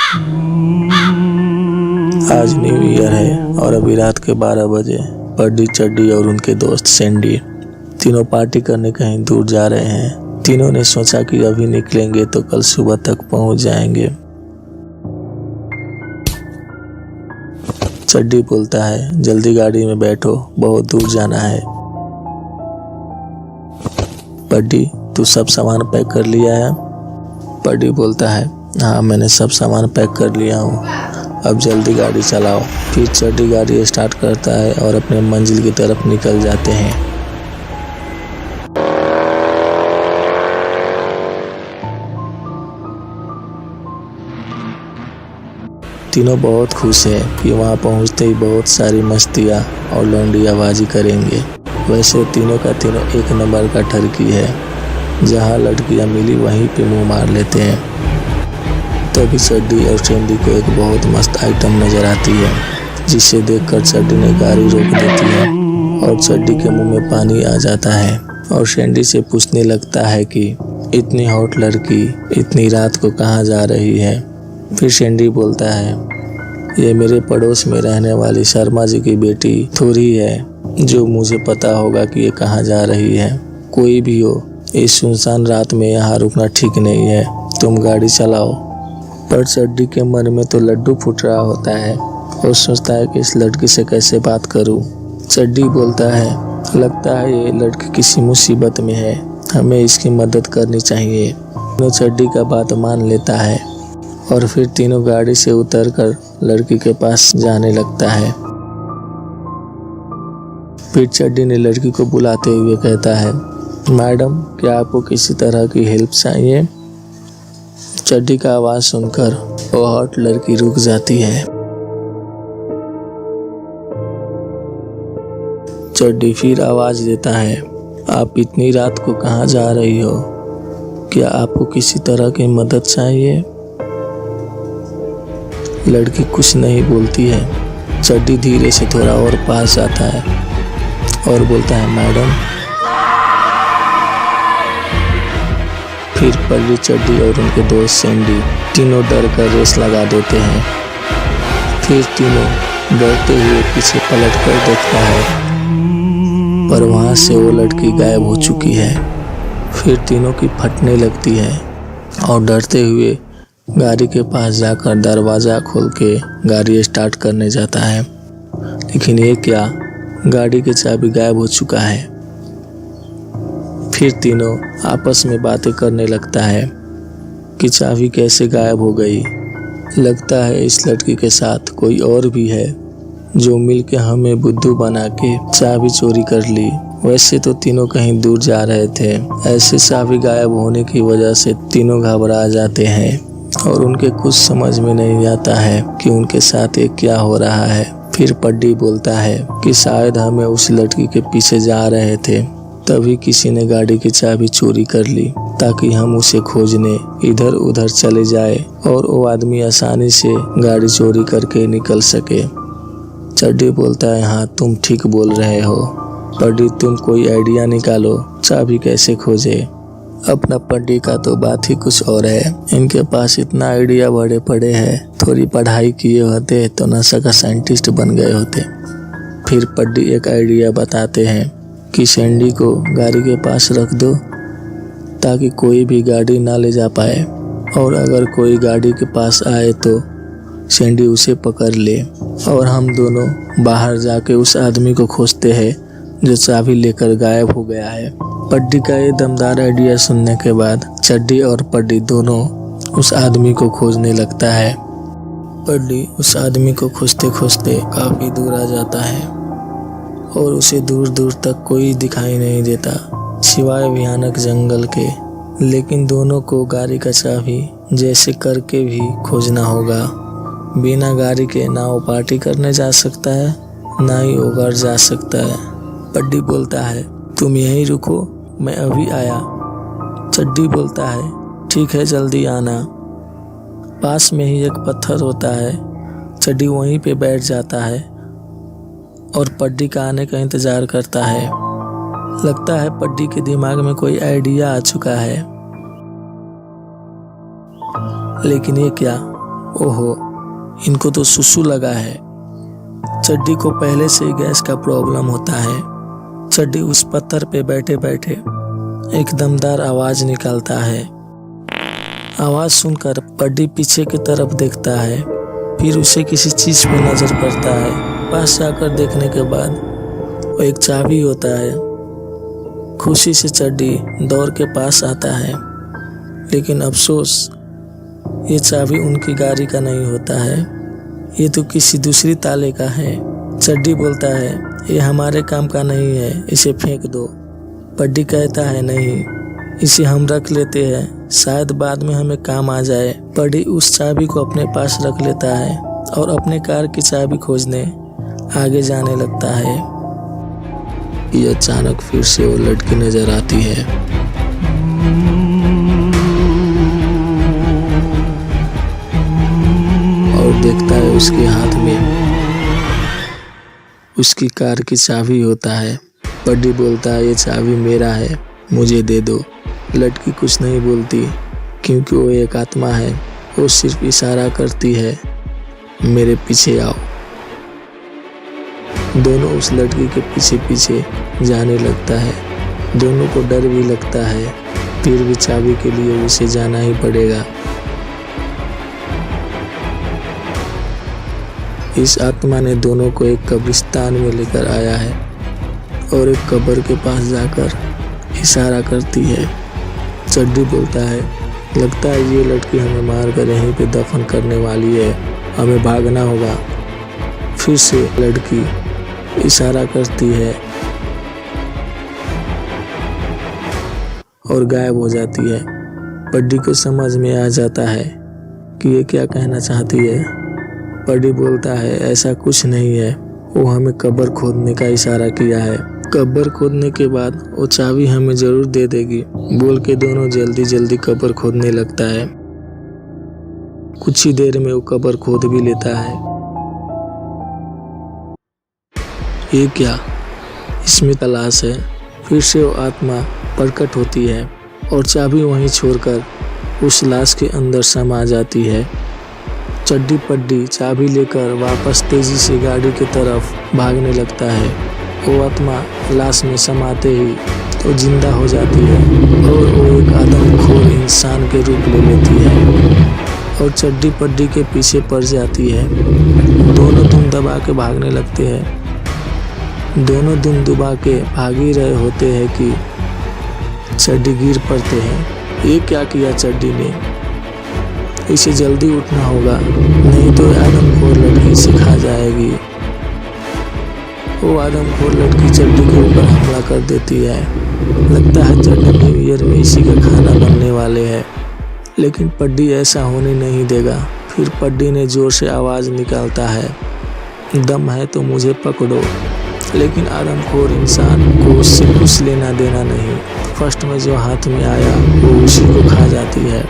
आज new year है और अभी रात के 12 बजे पड्डी, चड्डी और उनके दोस्त सैंडी तीनों पार्टी करने कहीं दूर जा रहे हैं। तीनों ने सोचा कि अभी निकलेंगे तो कल सुबह तक पहुंच जाएंगे। चड्डी बोलता है, जल्दी गाड़ी में बैठो, बहुत दूर जाना है। पड्डी, तू सब सामान पैक कर लिया है? पड्डी बोलता है, हाँ मैंने सब सामान पैक कर लिया हूँ, अब जल्दी गाड़ी चलाओ। फिर चड्डी गाड़ी स्टार्ट करता है और अपने मंजिल की तरफ निकल जाते हैं। तीनों बहुत खुश हैं कि वहाँ पहुँचते ही बहुत सारी मस्तियाँ और लौंडियाबाजी करेंगे। वैसे तीनों का तीनों एक नंबर का ठरकी है, जहाँ लड़कियाँ मिली वहीं पे मुँह मार लेते हैं। तभी चड्डी और सैंडी को एक बहुत मस्त आइटम नजर आती है, जिसे देखकर चड्डी ने गाड़ी रोक देती है और चड्डी के मुंह में पानी आ जाता है और सैंडी से पूछने लगता है कि इतनी हॉट लड़की इतनी रात को कहाँ जा रही है। फिर सैंडी बोलता है, ये मेरे पड़ोस में रहने वाली शर्मा जी की बेटी थोड़ी है, जो मुझे पता होगा कि ये कहाँ जा रही है। कोई भी हो, इस सुनसान रात में यहाँ रुकना ठीक नहीं है, तुम गाड़ी चलाओ। पर चड्डी के मन में तो लड्डू फूट रहा होता है और सोचता है कि इस लड़की से कैसे बात करूं। चड्डी बोलता है, लगता है ये लड़की किसी मुसीबत में है, हमें इसकी मदद करनी चाहिए। तीनों चड्डी का बात मान लेता है और फिर तीनों गाड़ी से उतरकर लड़की के पास जाने लगता है। फिर चड्डी ने लड़की को बुलाते हुए कहता है, मैडम क्या आपको किसी तरह की हेल्प चाहिए? चड्डी का आवाज सुनकर वो हॉट लड़की रुक जाती है। चड्डी फिर आवाज देता है, आप इतनी रात को कहाँ जा रही हो? क्या आपको किसी तरह की मदद चाहिए? लड़की कुछ नहीं बोलती है। चड्डी धीरे से थोड़ा और पास जाता है और बोलता है, मैडम। फिर पड्डी, चड्डी और उनके दोस्त सैंडी तीनों डर कर रेस लगा देते हैं। फिर तीनों डरते हुए पीछे पलट कर देखता है, पर वहाँ से वो लड़की गायब हो चुकी है। फिर तीनों की फटने लगती है और डरते हुए गाड़ी के पास जाकर दरवाज़ा खोल के गाड़ी स्टार्ट करने जाता है, लेकिन ये क्या, गाड़ी की चाबी गायब हो चुका है। फिर तीनों आपस में बातें करने लगता है कि चाबी कैसे गायब हो गई। लगता है इस लड़की के साथ कोई और भी है, जो मिलके हमें बुद्धू बना के चाबी चोरी कर ली। वैसे तो तीनों कहीं दूर जा रहे थे, ऐसे चाबी गायब होने की वजह से तीनों घबरा जाते हैं और उनके कुछ समझ में नहीं आता है कि उनके साथ ये क्या हो रहा है। फिर पड्डी बोलता है कि शायद हमें उस लड़की के पीछे जा रहे थे, तभी किसी ने गाड़ी की चाबी चोरी कर ली ताकि हम उसे खोजने इधर उधर चले जाए और वो आदमी आसानी से गाड़ी चोरी करके निकल सके। चड्डी बोलता है, हाँ तुम ठीक बोल रहे हो। पड्डी, तुम कोई आइडिया निकालो, चाबी कैसे खोजे? अपना पड्डी का तो बात ही कुछ और है, इनके पास इतना आइडिया बड़े पड़े हैं, थोड़ी पढ़ाई किए होते तो नशा का साइंटिस्ट बन गए होते। फिर पड्डी एक आइडिया बताते हैं कि सैंडी को गाड़ी के पास रख दो ताकि कोई भी गाड़ी ना ले जा पाए, और अगर कोई गाड़ी के पास आए तो सैंडी उसे पकड़ ले और हम दोनों बाहर जाके उस आदमी को खोजते हैं जो चाबी लेकर गायब हो गया है। पड्डी का ये दमदार आइडिया सुनने के बाद चड्डी और पड्डी दोनों उस आदमी को खोजने लगता है। पड्डी उस आदमी को खोजते खोजते काफी दूर आ जाता है और उसे दूर दूर तक कोई दिखाई नहीं देता सिवाय भयानक जंगल के। लेकिन दोनों को गाड़ी का चाबी जैसे करके भी खोजना होगा। बिना गाड़ी के ना वो पार्टी करने जा सकता है, ना ही वो घर जा सकता है। पड्डी बोलता है, तुम यहीं रुको, मैं अभी आया। चड्डी बोलता है, ठीक है जल्दी आना। पास में ही एक पत्थर होता है। चड्डी वहीं पे बैठ जाता है और पड्डी का आने का इंतजार करता है। लगता है पड्डी के दिमाग में कोई आइडिया आ चुका है, लेकिन ये क्या, ओहो, इनको तो सुसु लगा है। चड्डी को पहले से ही गैस का प्रॉब्लम होता है। चड्डी उस पत्थर पे बैठे बैठे एक दमदार आवाज निकालता है। आवाज सुनकर पड्डी पीछे की तरफ देखता है, फिर उसे किसी चीज पे नजर पड़ता है। पास जाकर देखने के बाद वो एक चाबी होता है। खुशी से चड्डी दौड़ के पास आता है, लेकिन अफसोस ये चाबी उनकी गाड़ी का नहीं होता है, ये तो किसी दूसरी ताले का है। चड्डी बोलता है, ये हमारे काम का नहीं है, इसे फेंक दो। पड्डी कहता है, नहीं, इसे हम रख लेते हैं, शायद बाद में हमें काम आ जाए। पड्डी उस चाबी को अपने पास रख लेता है और अपने कार की चाबी खोजने आगे जाने लगता है कि अचानक फिर से वो लड़की नजर आती है। और देखता है उसके हाथ में उसकी कार की चाबी होता है। पड्डी बोलता है, ये चाबी मेरा है, मुझे दे दो। लड़की कुछ नहीं बोलती, क्योंकि वो एक आत्मा है। वो सिर्फ इशारा करती है, मेरे पीछे आओ। दोनों उस लड़की के पीछे पीछे जाने लगता है। दोनों को डर भी लगता है, फिर भी चाबी के लिए उसे जाना ही पड़ेगा। इस आत्मा ने दोनों को एक कब्रिस्तान में लेकर आया है और एक कब्र के पास जाकर इशारा करती है। चड्डी बोलता है, लगता है ये लड़की हमें मारकर यहीं पे दफन करने वाली है, हमें भागना होगा। फिर से लड़की इशारा करती है और गायब हो जाती है। पड्डी को समझ में आ जाता है कि ये क्या कहना चाहती है। पड्डी बोलता है, ऐसा कुछ नहीं है, वो हमें कब्र खोदने का इशारा किया है। कब्र खोदने के बाद वो चाबी हमें जरूर दे देगी, बोल के दोनों जल्दी जल्दी कब्र खोदने लगता है। कुछ ही देर में वो कब्र खोद भी लेता है। ये क्या, इसमें तलाश है। फिर से वो आत्मा प्रकट होती है और चाबी वहीं छोड़कर उस लाश के अंदर समा जाती है। चड्डी पड्डी चाबी लेकर वापस तेजी से गाड़ी की तरफ भागने लगता है। वो आत्मा लाश में समाते ही तो जिंदा हो जाती है और वो एक आदमखोर इंसान के रूप ले लेती है और चड्डी पड्डी के पीछे पड़ जाती है। दोनों दुम दबा के भागने लगते हैं। दोनों दुम दबा के भाग ही रहे होते हैं कि चड्डी गिर पड़ते हैं। ये क्या किया चड्डी ने, इसे जल्दी उठना होगा, नहीं तो आदमखोर लड़की से खा जाएगी। वो आदमखोर लड़की चड्डी के ऊपर हमला कर देती है। लगता है चड्डी न्यू ईयर में इसी का खाना बनने वाले हैं, लेकिन पड्डी ऐसा होने नहीं देगा। फिर पड्डी ने जोर से आवाज निकालता है, दम है तो मुझे पकड़ो। लेकिन आदमखोर इंसान को उससे कुछ लेना देना नहीं। फर्स्ट में जो हाथ में आया वो उसी को खा जाती है।